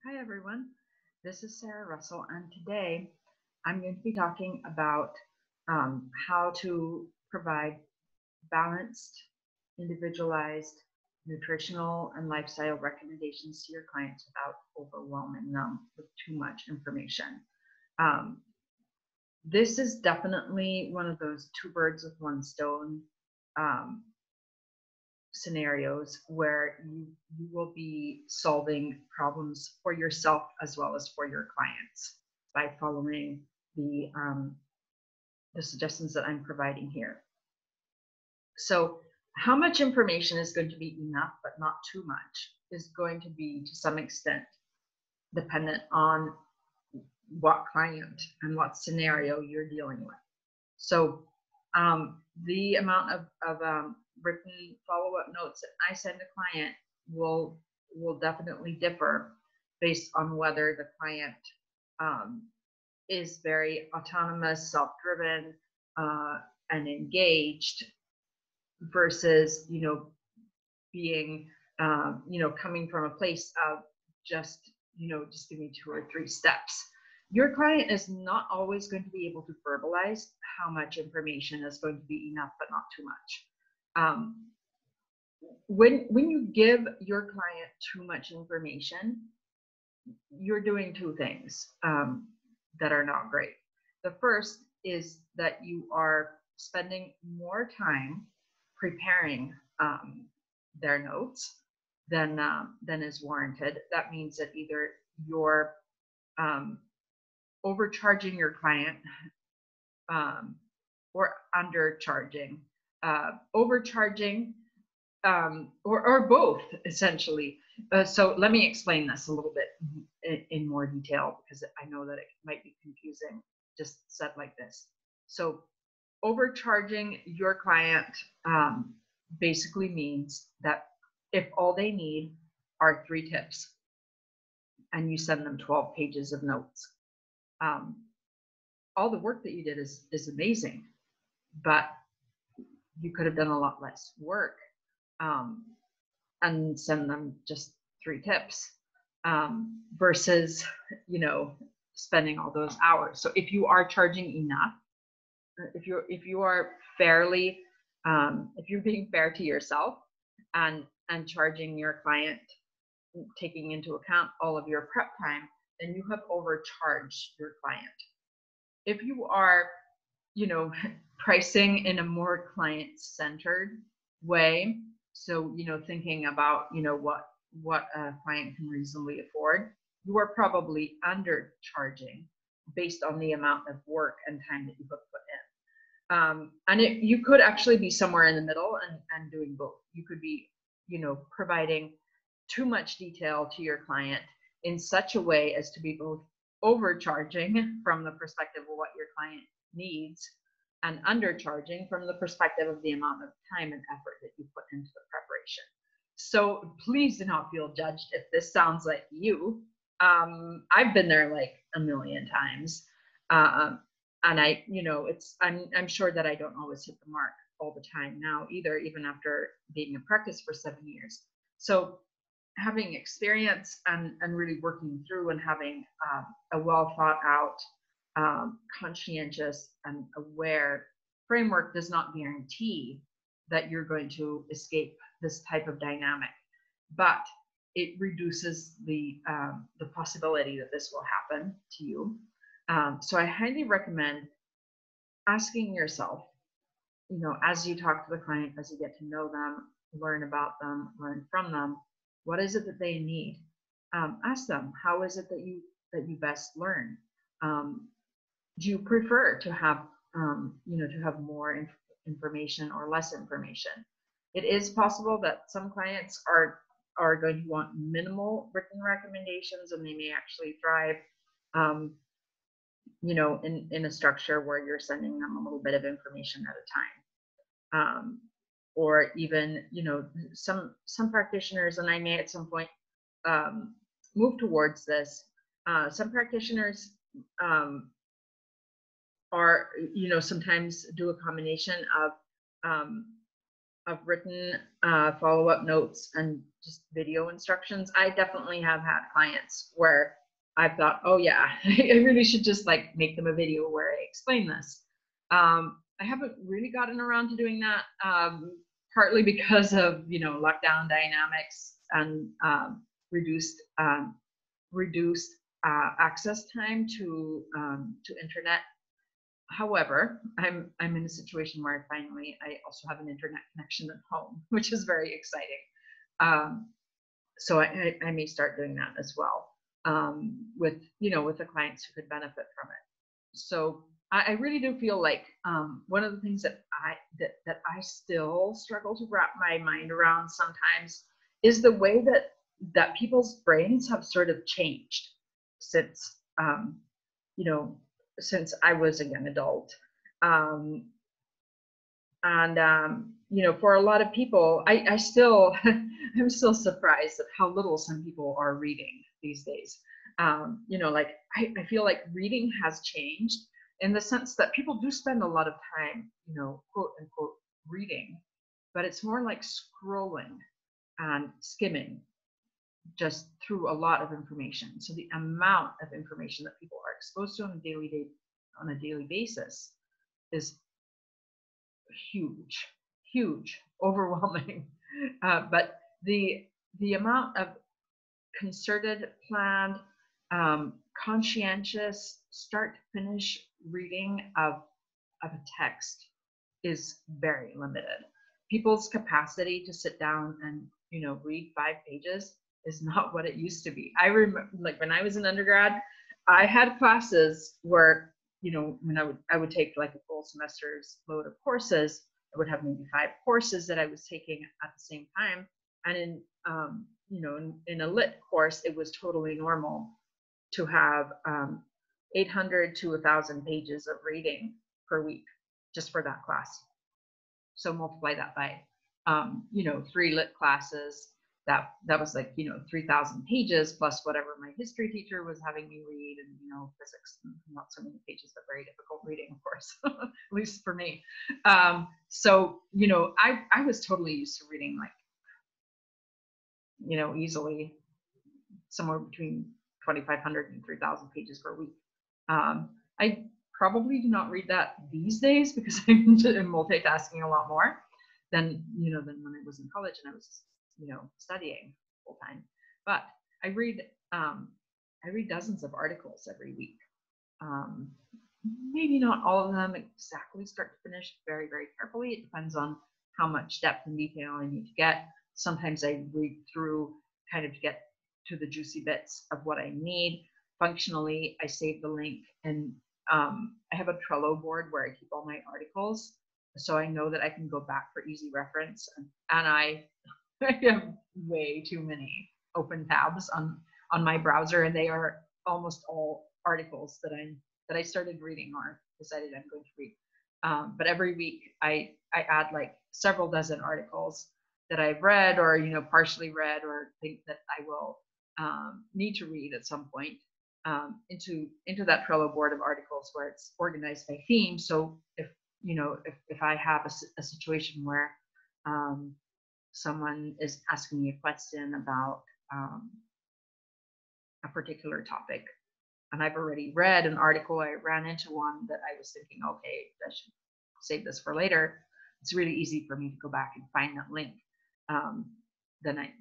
Hi everyone, this is Sarah Russell, and today I'm going to be talking about how to provide balanced, individualized, nutritional, and lifestyle recommendations to your clients without overwhelming them with too much information. Um, this is definitely one of those two birds with one stone um, scenarios where you will be solving problems for yourself as well as for your clients by following the suggestions that I'm providing here. So how much information is going to be enough but not too much is going to be to some extent dependent on what client and what scenario you're dealing with. So the amount of written follow-up notes that I send a client will definitely differ based on whether the client um, is very autonomous, self-driven, and engaged versus being coming from a place of just just give me 2 or 3 steps. Your client is not always going to be able to verbalize how much information is going to be enough but not too much. When you give your client too much information, you're doing two things that are not great. The first is that you are spending more time preparing their notes than is warranted. That means that either you're overcharging your client um, or undercharging, overcharging, or both, essentially. So let me explain this a little bit in more detail because I know that it might be confusing just said like this. So overcharging your client basically means that if all they need are 3 tips and you send them 12 pages of notes, um, all the work that you did is amazing, but you could have done a lot less work um, and send them just 3 tips versus spending all those hours. So if you are charging enough, if you are fairly if you're being fair to yourself and charging your client, taking into account all of your prep time, then you have overcharged your client. If you are pricing in a more client-centered way, so thinking about what a client can reasonably afford, you are probably undercharging based on the amount of work and time that you have put in. And you could actually be somewhere in the middle and doing both. You could be providing too much detail to your client in such a way as to be both overcharging from the perspective of what your client needs and undercharging from the perspective of the amount of time and effort that you put into the preparation. So please do not feel judged if this sounds like you. I've been there like a million times. And I'm sure that I don't always hit the mark all the time now either, even after being in practice for 7 years. So having experience and really working through and having a well thought out, conscientious and aware framework does not guarantee that you're going to escape this type of dynamic, but it reduces the possibility that this will happen to you. So I highly recommend asking yourself, as you talk to the client, as you get to know them, learn about them, learn from them, what is it that they need? Ask them, how is it that you best learn? Do you prefer to have to have more information or less information? It is possible that some clients are going to want minimal written recommendations, and they may actually thrive in a structure where you're sending them a little bit of information at a time. Or even, some practitioners, and I may at some point move towards this, some practitioners are, sometimes do a combination of of written follow-up notes and just video instructions. I definitely have had clients where I've thought, oh yeah, I really should just like make them a video where I explain this. I haven't really gotten around to doing that, partly because of, you know, lockdown dynamics and reduced access time to internet. However, I'm in a situation where I also have an internet connection at home, which is very exciting. So I may start doing that as well, with, you know, with the clients who could benefit from it. So I really do feel like one of the things that I still struggle to wrap my mind around sometimes is the way that people's brains have sort of changed since, you know, since I was a young adult. Um, and you know, for a lot of people, I still I'm still surprised at how little some people are reading these days. You know, like I feel like reading has changed in the sense that people do spend a lot of time, you know, quote unquote reading, but it's more like scrolling and skimming just through a lot of information. So the amount of information that people are exposed to on a daily basis is huge, overwhelming. But the amount of concerted, planned, conscientious, start to finish reading of a text is very limited. People's capacity to sit down and, you know, read 5 pages is not what it used to be. I remember, like when I was an undergrad, I had classes where, you know, when I would take like a full semester's load of courses, I would have maybe 5 courses that I was taking at the same time. And in, you know, in a lit course, it was totally normal to have 800 to 1,000 pages of reading per week just for that class. So multiply that by, you know, 3 lit classes. That was like, you know, 3,000 pages plus whatever my history teacher was having me read, and, you know, physics, not so many pages, but very difficult reading, of course, at least for me. So, you know, I was totally used to reading like, you know, easily somewhere between 2,500 and 3,000 pages per week. I probably do not read that these days because I'm multitasking a lot more than, you know, than when I was in college and I was, you know, studying full time. But I read dozens of articles every week. Maybe not all of them exactly start to finish, very, very carefully. It depends on how much depth and detail I need to get. Sometimes I read through kind of to get to the juicy bits of what I need. Functionally, I save the link, and I have a Trello board where I keep all my articles, so I know that I can go back for easy reference. And I have way too many open tabs on my browser, and they are almost all articles that I started reading or decided I'm going to read. But every week I add like several dozen articles that I've read or, you know, partially read or think that I will need to read at some point, into that Trello board of articles where it's organized by theme. So if, you know, if I have a situation where someone is asking me a question about a particular topic, and I've already read an article, I ran into one that I was thinking, okay, I should save this for later. It's really easy for me to go back and find that link. Then I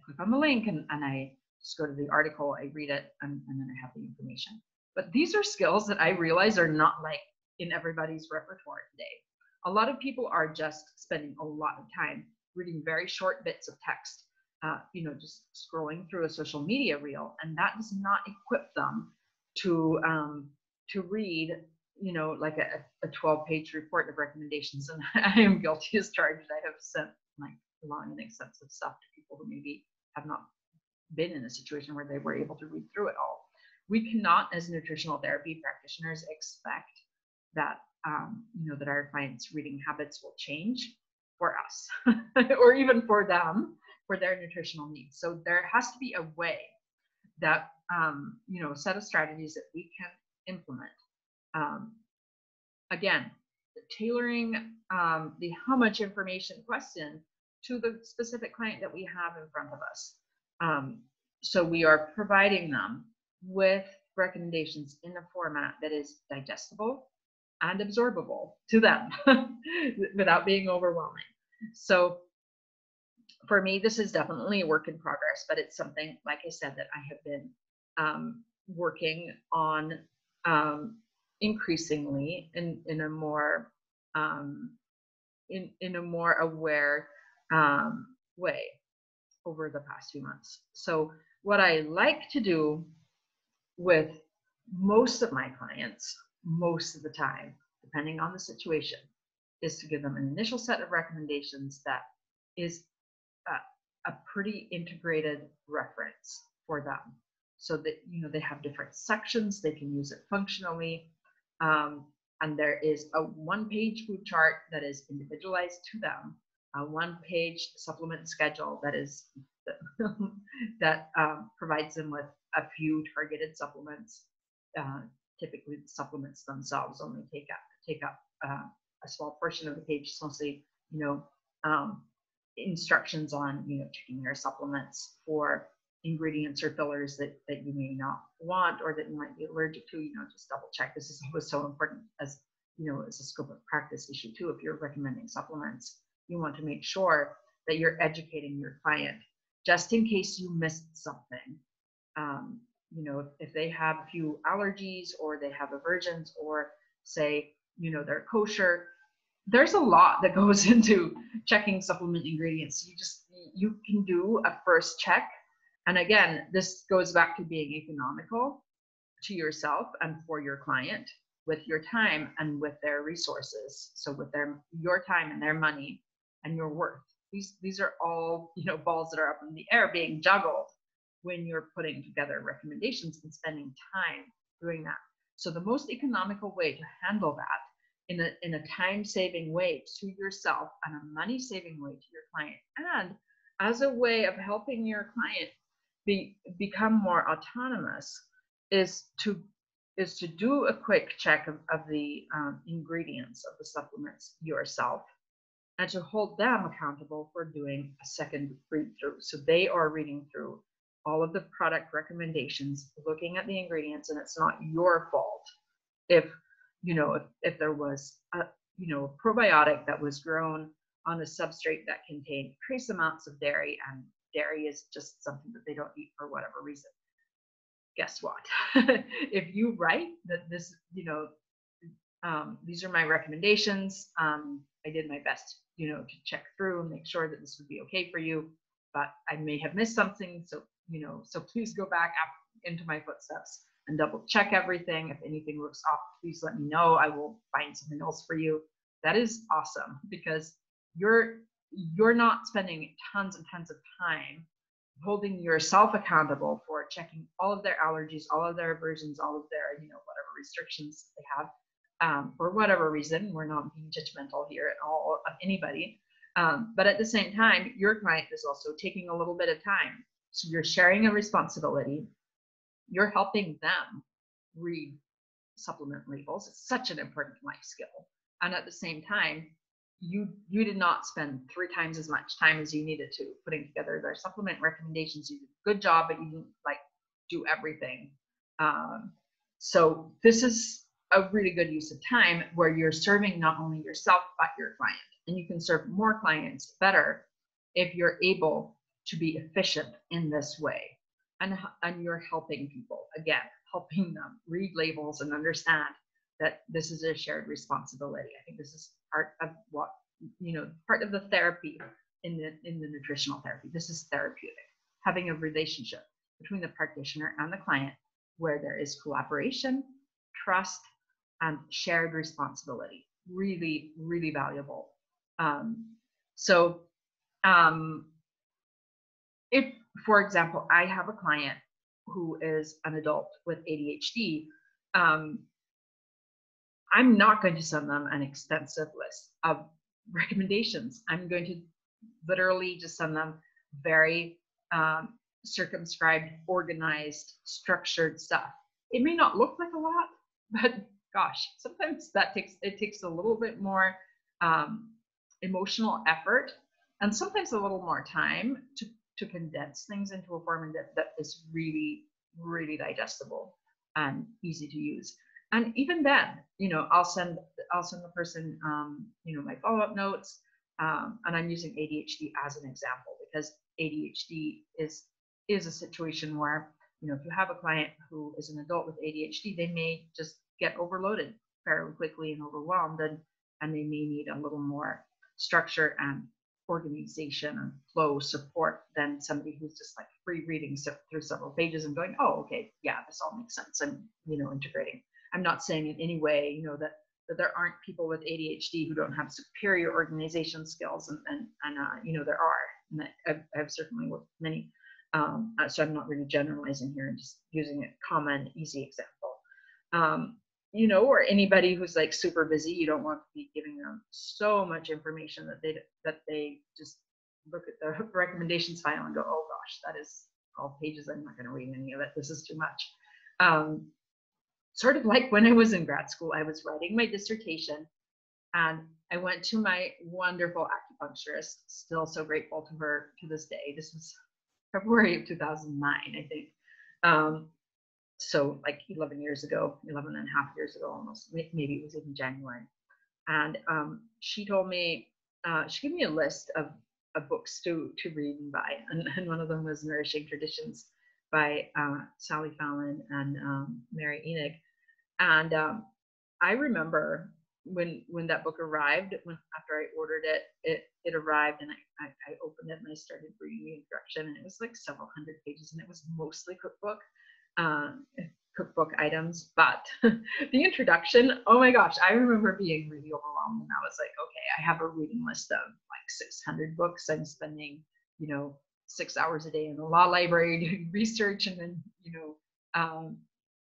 click on the link and I just go to the article, I read it, and then I have the information. But these are skills that I realize are not like in everybody's repertoire today. A lot of people are just spending a lot of time reading very short bits of text, you know, just scrolling through a social media reel, and that does not equip them to read, you know, like a 12-page report of recommendations. And I am guilty as charged. I have sent like long and extensive stuff to people who maybe have not been in a situation where they were able to read through it all. We cannot, as nutritional therapy practitioners, expect that you know, that our clients' reading habits will change for us or even for them for their nutritional needs. So there has to be a way that you know, a set of strategies that we can implement. Again, tailoring the how much information question to the specific client that we have in front of us. So we are providing them with recommendations in a format that is digestible and absorbable to them without being overwhelming. So for me, this is definitely a work in progress, but it's something, like I said, that I have been working on increasingly in a more in a more aware way over the past few months. So what I like to do with most of my clients, most of the time, depending on the situation, is to give them an initial set of recommendations that is a pretty integrated reference for them, so that they have different sections, they can use it functionally, and there is a one-page food chart that is individualized to them, a one-page supplement schedule that is that provides them with a few targeted supplements. Typically, the supplements themselves only take up a small portion of the page. It's mostly, instructions on, checking your supplements for ingredients or fillers that you may not want or that you might be allergic to. Just double check. This is always so important as a scope of practice issue too. If you're recommending supplements, you want to make sure that you're educating your client just in case you missed something. If they have a few allergies or they have aversions, or say, they're kosher, there's a lot that goes into checking supplement ingredients. You can do a first check. And again, this goes back to being economical to yourself and for your client, with your time and with their resources. So with your time and their money and your worth. These are all, balls that are up in the air being juggled when you're putting together recommendations and spending time doing that. So the most economical way to handle that in a time-saving way to yourself and a money-saving way to your client, and as a way of helping your client become more autonomous, is to do a quick check of the ingredients of the supplements yourself, and to hold them accountable for doing a second read through. So they are reading through all of the product recommendations, looking at the ingredients, and it's not your fault if there was a probiotic that was grown on a substrate that contained trace amounts of dairy, and dairy is just something that they don't eat for whatever reason. Guess what? If you write that this, these are my recommendations, I did my best, to check through and make sure that this would be okay for you, but I may have missed something. So, so please go back into my footsteps and double check everything. If anything looks off, please let me know. I will find something else for you. That is awesome, because you're not spending tons and tons of time holding yourself accountable for checking all of their allergies, all of their aversions, all of their, whatever restrictions they have, for whatever reason. We're not being judgmental here at all of anybody. But at the same time, your client is also taking a little bit of time. So you're sharing a responsibility. You're helping them read supplement labels. It's such an important life skill. And at the same time, you did not spend 3 times as much time as you needed to putting together their supplement recommendations. You did a good job, but you didn't do everything. So this is a really good use of time where you're serving not only yourself, but your client. And you can serve more clients better if you're able to be efficient in this way. And you're helping people, again, helping them read labels and understand that this is a shared responsibility. I think this is part of what, part of the therapy in the nutritional therapy. This is therapeutic, having a relationship between the practitioner and the client where there is collaboration, trust, and shared responsibility. Really, really valuable. If, for example, I have a client who is an adult with ADHD, I'm not going to send them an extensive list of recommendations. I'm going to literally just send them very circumscribed, organized, structured stuff. It may not look like a lot, but gosh, sometimes it takes a little bit more um, emotional effort and sometimes a little more time to condense things into a form that is really, really digestible and easy to use. And even then, I'll send the person, my follow-up notes, and I'm using ADHD as an example because ADHD is a situation where, if you have a client who is an adult with ADHD, they may just get overloaded fairly quickly and overwhelmed, and they may need a little more structure and organization and flow support than somebody who's just like free reading through several pages and going, oh, okay, yeah, this all makes sense. And, integrating. I'm not saying in any way, that there aren't people with ADHD who don't have superior organization skills, and there are, and I've certainly worked with many. So I'm not really generalizing here and just using a common, easy example. Or anybody who's like super busy, you don't want to be giving them so much information that they just look at the recommendations file and go, oh gosh, that is 12 pages. I'm not going to read any of it. This is too much. Sort of like when I was in grad school, I was writing my dissertation and I went to my wonderful acupuncturist, still so grateful to her to this day. This was February of 2009, I think. So like 11 years ago, 11 and a half years ago, almost, maybe it was even January. And she told me, she gave me a list of books to read and buy. And one of them was Nourishing Traditions by Sally Fallon and Mary Enig. And I remember when that book arrived, after I ordered it arrived, and I opened it and I started reading the introduction, and it was like several hundred pages, and it was mostly cookbook items. But the introduction, oh my gosh, I remember being really overwhelmed, and I was like, okay, I have a reading list of like 600 books. I'm spending 6 hours a day in the law library doing research, and then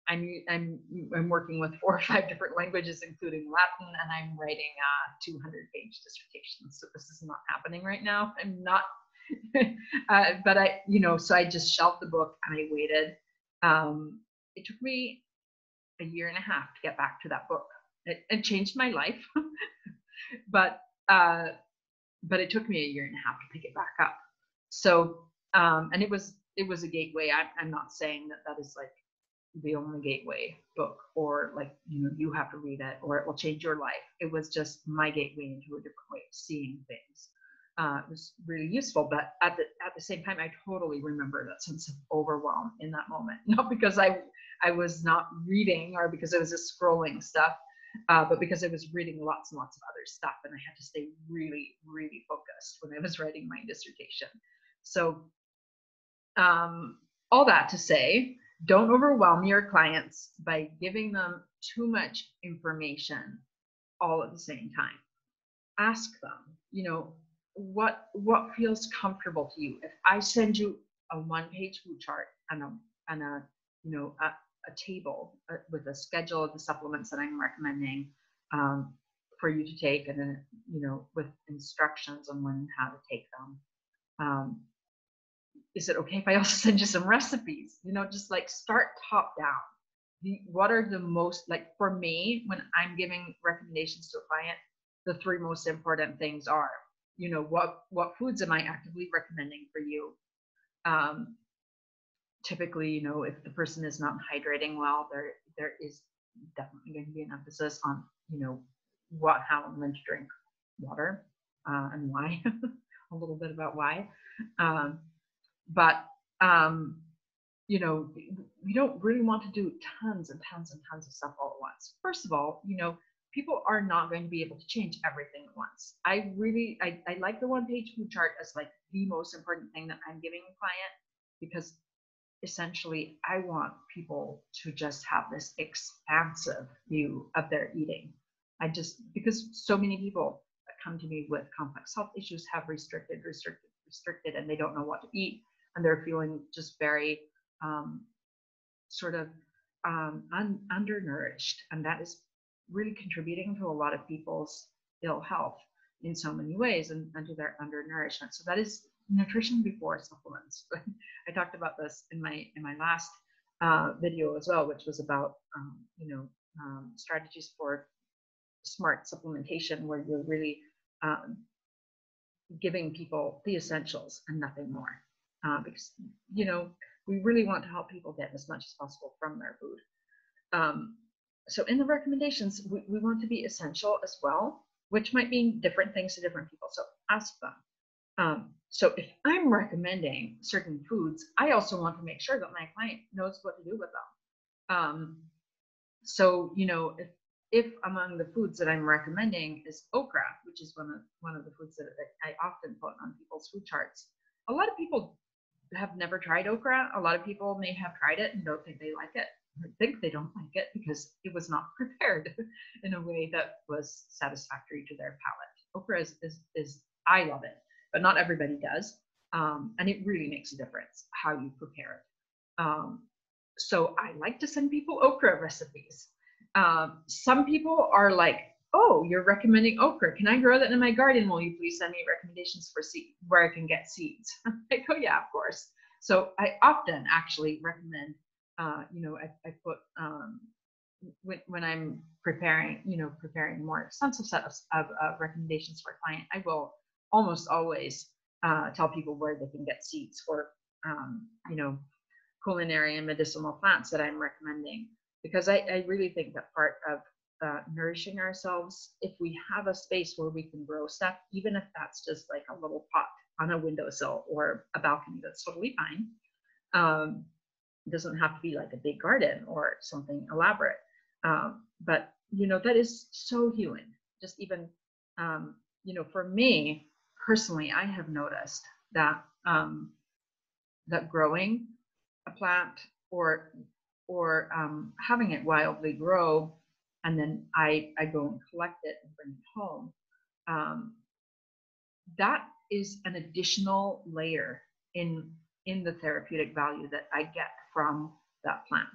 I'm working with 4 or 5 different languages, including Latin, and I'm writing a 200-page dissertation. So this is not happening right now. I'm not, but so I just shelved the book and I waited. It took me a year and a half to get back to that book. It changed my life, but it took me a year and a half to pick it back up. So, and it was a gateway. I'm not saying that is like the only gateway book, or like you have to read it or it will change your life. It was just my gateway into a different way of seeing things. It was really useful, but at the same time, I totally remember that sense of overwhelm in that moment. Not because I was not reading or because I was just scrolling stuff, but because I was reading lots and lots of other stuff, and I had to stay really, really focused when I was writing my dissertation. So, all that to say, don't overwhelm your clients by giving them too much information all at the same time. Ask them, what feels comfortable to you. If I send you a 1-page food chart and a table with a schedule of the supplements that I'm recommending for you to take, and then with instructions on when and how to take them. Is it okay if I also send you some recipes? Just like start top down. What are the most, like for me, when I'm giving recommendations to a client, the 3 most important things are, what foods am I actively recommending for you? Typically, if the person is not hydrating well, there is definitely going to be an emphasis on, how and when to drink water, and why, a little bit about why. But we don't really want to do tons and tons and tons of stuff all at once. First of all, people are not going to be able to change everything at once. I like the 1-page food chart as like the most important thing that I'm giving a client, because essentially I want people to just have this expansive view of their eating. Because so many people that come to me with complex health issues have restricted, and they don't know what to eat. And they're feeling just very undernourished, and that is really contributing to a lot of people's ill health in so many ways, and to their undernourishment. So that is nutrition before supplements. I talked about this in my last video as well, which was about strategies for smart supplementation, where you're really giving people the essentials and nothing more, because we really want to help people get as much as possible from their food. So in the recommendations, we want to be essential as well, which might mean different things to different people. So ask them. So if I'm recommending certain foods, I also want to make sure that my client knows what to do with them. So if among the foods that I'm recommending is okra, which is one of the foods that I often put on people's food charts, a lot of people have never tried okra. A lot of people may have tried it and don't think they like it, or think they don't like it because it was not prepared in a way that was satisfactory to their palate. Okra is I love it, but not everybody does, and it really makes a difference how you prepare it. So I like to send people okra recipes. Some people are like, oh, you're recommending okra. Can I grow that in my garden? Will you please send me recommendations for seed where I can get seeds? I go, yeah, of course. So I often actually recommend, I put, when I'm preparing more extensive set of recommendations for a client, I will almost always tell people where they can get seeds for, culinary and medicinal plants that I'm recommending, because I really think that part of nourishing ourselves, if we have a space where we can grow stuff, even if that's just like a little pot on a windowsill or a balcony, that's totally fine. It doesn't have to be like a big garden or something elaborate, but that is so healing. Just even for me personally, I have noticed that that growing a plant or having it wildly grow, and then I go and collect it and bring it home. That is an additional layer in the therapeutic value that I get from that plant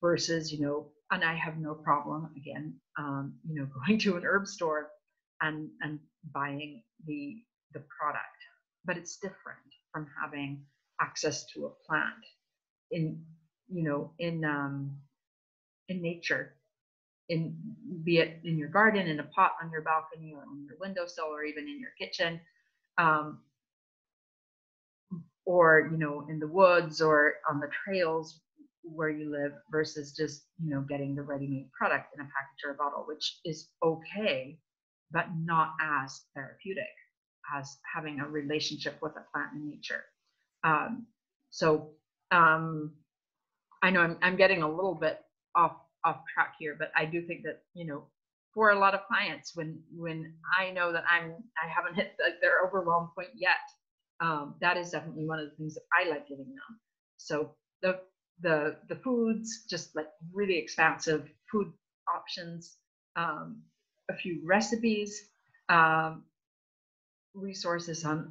versus, and I have no problem again, going to an herb store and buying the product, but it's different from having access to a plant in nature, be it in your garden, in a pot on your balcony, or on your windowsill, or even in your kitchen, or in the woods or on the trails where you live, versus just getting the ready-made product in a package or a bottle, which is okay, but not as therapeutic as having a relationship with a plant in nature. So I know I'm getting a little bit off track here, but I do think that for a lot of clients, when I know that I haven't hit their overwhelm point yet, that is definitely one of the things that I like giving them. So the foods, just like really expansive food options, a few recipes, resources on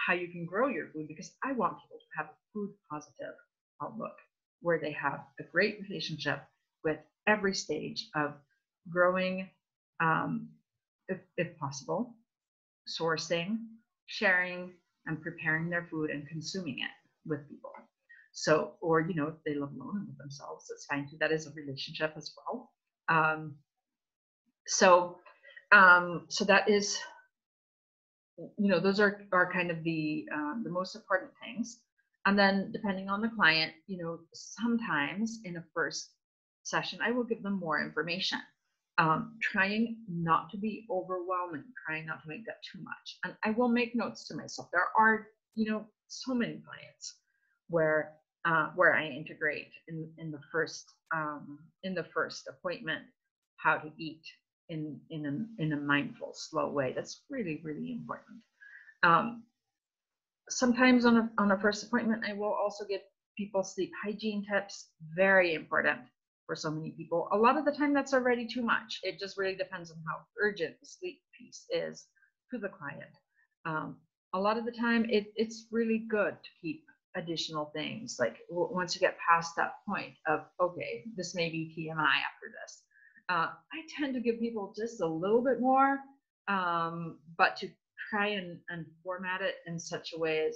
how you can grow your food, because I want people to have a food positive outlook where they have a great relationship with every stage of growing, if possible, sourcing, sharing, and preparing their food and consuming it with people. So, or if they live alone with themselves, that's fine too. That is a relationship as well. So that is, those are kind of the most important things. And then depending on the client, sometimes in a first session, I will give them more information, trying not to be overwhelming, trying not to make that too much. And I will make notes to myself. There are, so many clients where I integrate in the first appointment how to eat in a mindful, slow way. That's really, really important. Sometimes on a first appointment, I will also give people sleep hygiene tips. Very important for so many people. A lot of the time, that's already too much. It just really depends on how urgent the sleep piece is to the client. A lot of the time, it's really good to keep additional things. Like once you get past that point of, okay, this may be TMI after this. I tend to give people just a little bit more, but to try and format it in such a way as,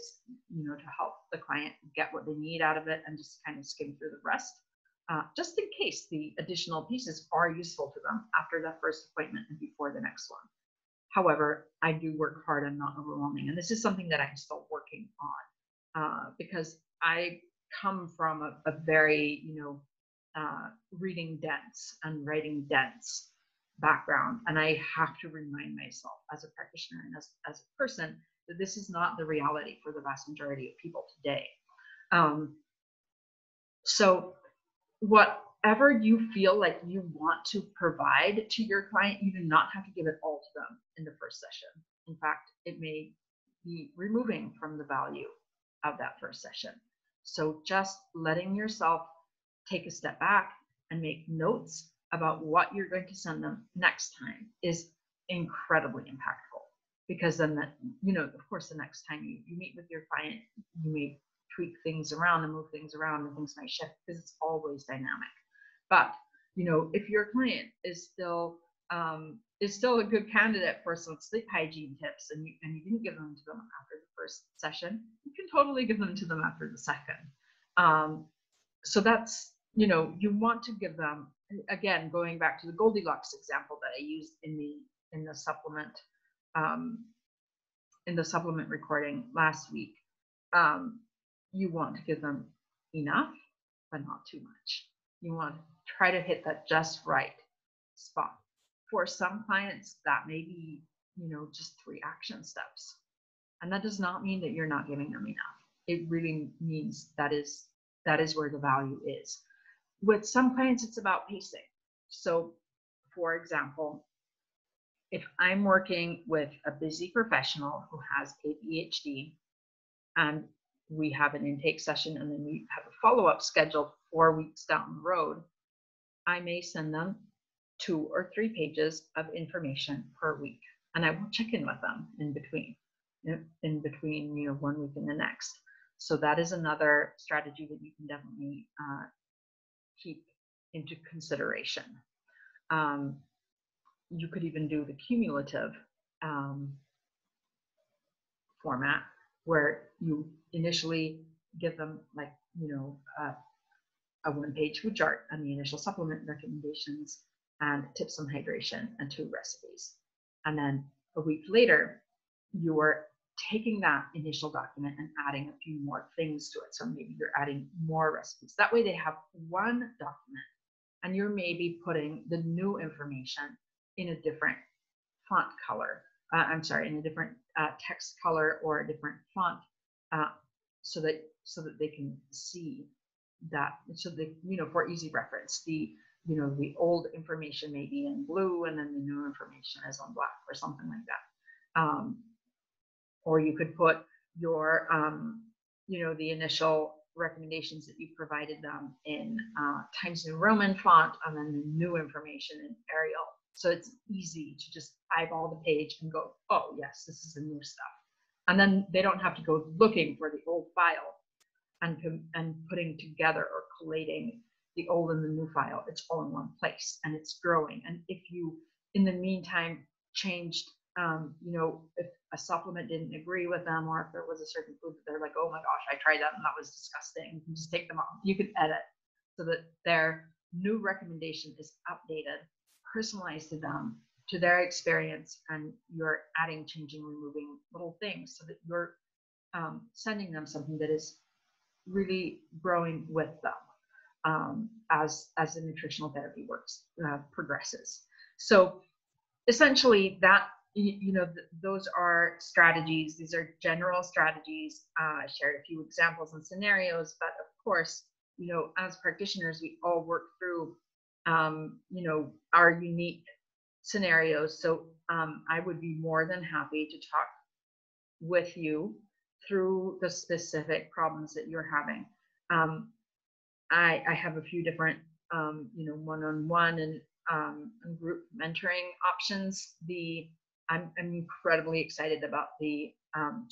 to help the client get what they need out of it and just kind of skim through the rest. just in case the additional pieces are useful to them after that first appointment and before the next one. However, I do work hard on not overwhelming, and this is something that I'm still working on because I come from a very, reading dense and writing dense background, and I have to remind myself as a practitioner and as a person that this is not the reality for the vast majority of people today. So whatever you feel like you want to provide to your client, you do not have to give it all to them in the first session. In fact, it may be removing from the value of that first session. So just letting yourself take a step back and make notes about what you're going to send them next time is incredibly impactful, because then that, of course, the next time you meet with your client, you may tweak things around and move things around, and things might shift because it's always dynamic. But if your client is still a good candidate for some sleep hygiene tips, and you didn't give them to them after the first session, you can totally give them to them after the second. So that's, you want to give them, again, going back to the Goldilocks example that I used in the supplement recording last week. You want to give them enough, but not too much. You want to try to hit that just right spot. For some clients, that may be, just 3 action steps. And that does not mean that you're not giving them enough. It really means that is where the value is. With some clients, it's about pacing. So, for example, if I'm working with a busy professional who has a Ph.D. and we have an intake session and then we have a follow-up scheduled 4 weeks down the road, I may send them 2 or 3 pages of information per week, and I will check in with them in between 1 week and the next. So that is another strategy that you can definitely keep into consideration. You could even do the cumulative format, where you initially give them a 1-page food chart and the initial supplement recommendations and tips on hydration and 2 recipes. And then a week later, you are taking that initial document and adding a few more things to it. So maybe you're adding more recipes. That way they have one document, and you're maybe putting the new information in a different font color. In a different text color or a different font, so that they can see that. So that, for easy reference, the old information may be in blue, and then the new information is on black, or something like that. Or you could put your, the initial recommendations that you provided them in Times New Roman font, and then the new information in Arial. So it's easy to just eyeball the page and go, oh yes, this is the new stuff. And then they don't have to go looking for the old file and putting together or collating the old and the new file. It's all in one place, and it's growing. And if you, in the meantime, changed, if a supplement didn't agree with them, or if there was a certain food that they're like, oh my gosh, I tried that and that was disgusting, you can just take them off. You can edit so that their new recommendation is updated, personalized to them, to their experience, and you're adding, changing, removing little things so that you're sending them something that is really growing with them as the nutritional therapy progresses. So essentially, that those are strategies. These are general strategies. I shared a few examples and scenarios, but of course, as practitioners, we all work through our unique scenarios. So I would be more than happy to talk with you through the specific problems that you're having. I have a few different, one-on-one and group mentoring options. I'm incredibly excited about the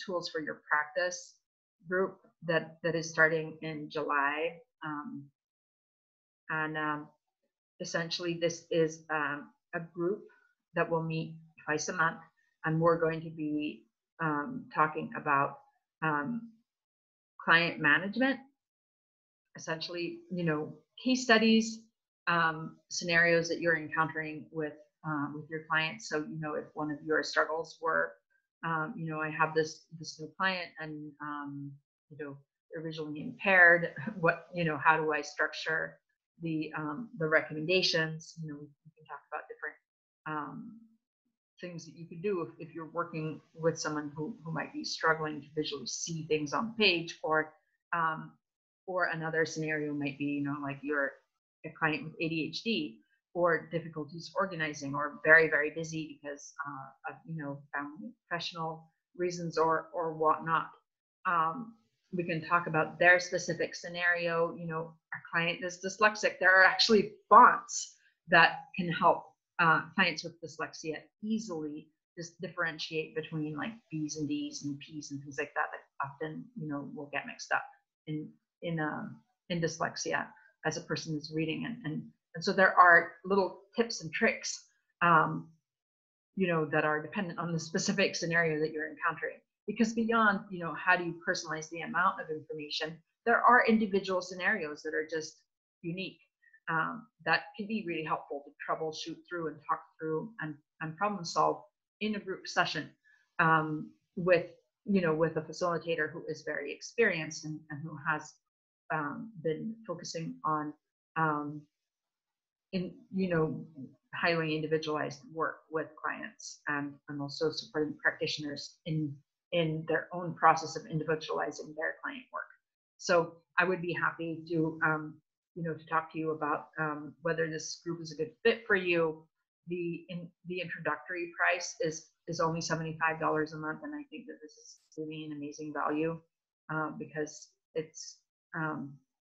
tools for your practice group that is starting in July. Essentially, this is a group that will meet twice a month, and we're going to be talking about client management essentially, case studies, scenarios that you're encountering with your clients. So, if one of your struggles were, I have this new client, and they're visually impaired. How do I structure the recommendations? We can talk about different things that you could do if you're working with someone who might be struggling to visually see things on the page, um, or another scenario might be, like you're a client with ADHD, or difficulties organizing, or very, very busy because of, family, professional reasons, or whatnot. We can talk about their specific scenario. Our client is dyslexic. There are actually fonts that can help clients with dyslexia easily just differentiate between like B's and D's and P's and things like that often will get mixed up in dyslexia as a person is reading, and so there are little tips and tricks that are dependent on the specific scenario that you're encountering, because beyond how do you personalize the amount of information, there are individual scenarios that are just unique, that can be really helpful to troubleshoot through and talk through and problem solve in a group session, with a facilitator who is very experienced and who has been focusing on highly individualized work with clients, and also supporting practitioners in their own process of individualizing their client work. So I would be happy to to talk to you about whether this group is a good fit for you. The introductory price is only $75 a month, and I think that this is really an amazing value, because it's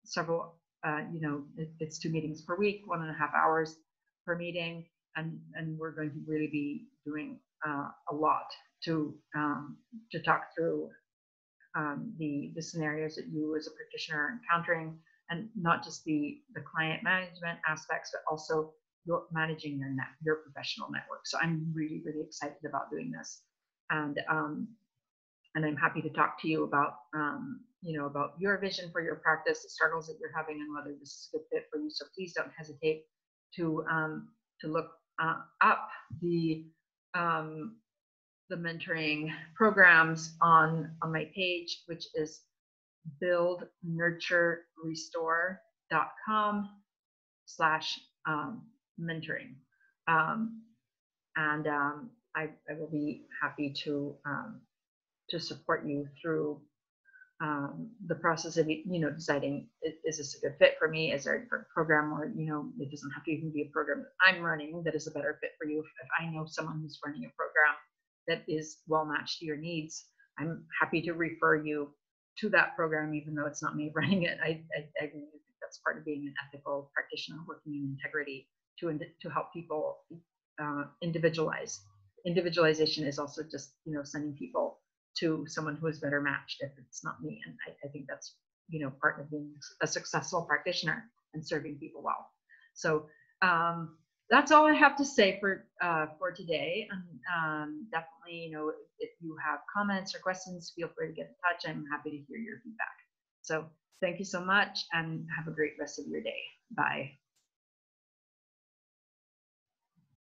several it's 2 meetings per week, 1.5 hours per meeting, and we're going to really be doing a lot to talk through the scenarios that you as a practitioner are encountering, and not just the client management aspects, but also managing your professional network. So I'm really, really excited about doing this, and I'm happy to talk to you about about your vision for your practice, the struggles that you're having, and whether this is a good fit for you. So please don't hesitate to look up the mentoring programs on my page, which is buildnurturerestore.com/mentoring, and I will be happy to support you through the process of deciding, is this a good fit for me? Is there a different program, or it doesn't have to even be a program that I'm running that is a better fit for you. If I know someone who's running a program that is well matched to your needs, I'm happy to refer you to that program, even though it's not me running it. I really think that's part of being an ethical practitioner, working in integrity to help people individualize. Individualization is also just sending people to someone who is better matched if it's not me, and I think that's part of being a successful practitioner and serving people well. So that's all I have to say for today. And definitely, if you have comments or questions, feel free to get in touch. I'm happy to hear your feedback. So thank you so much, and have a great rest of your day. Bye.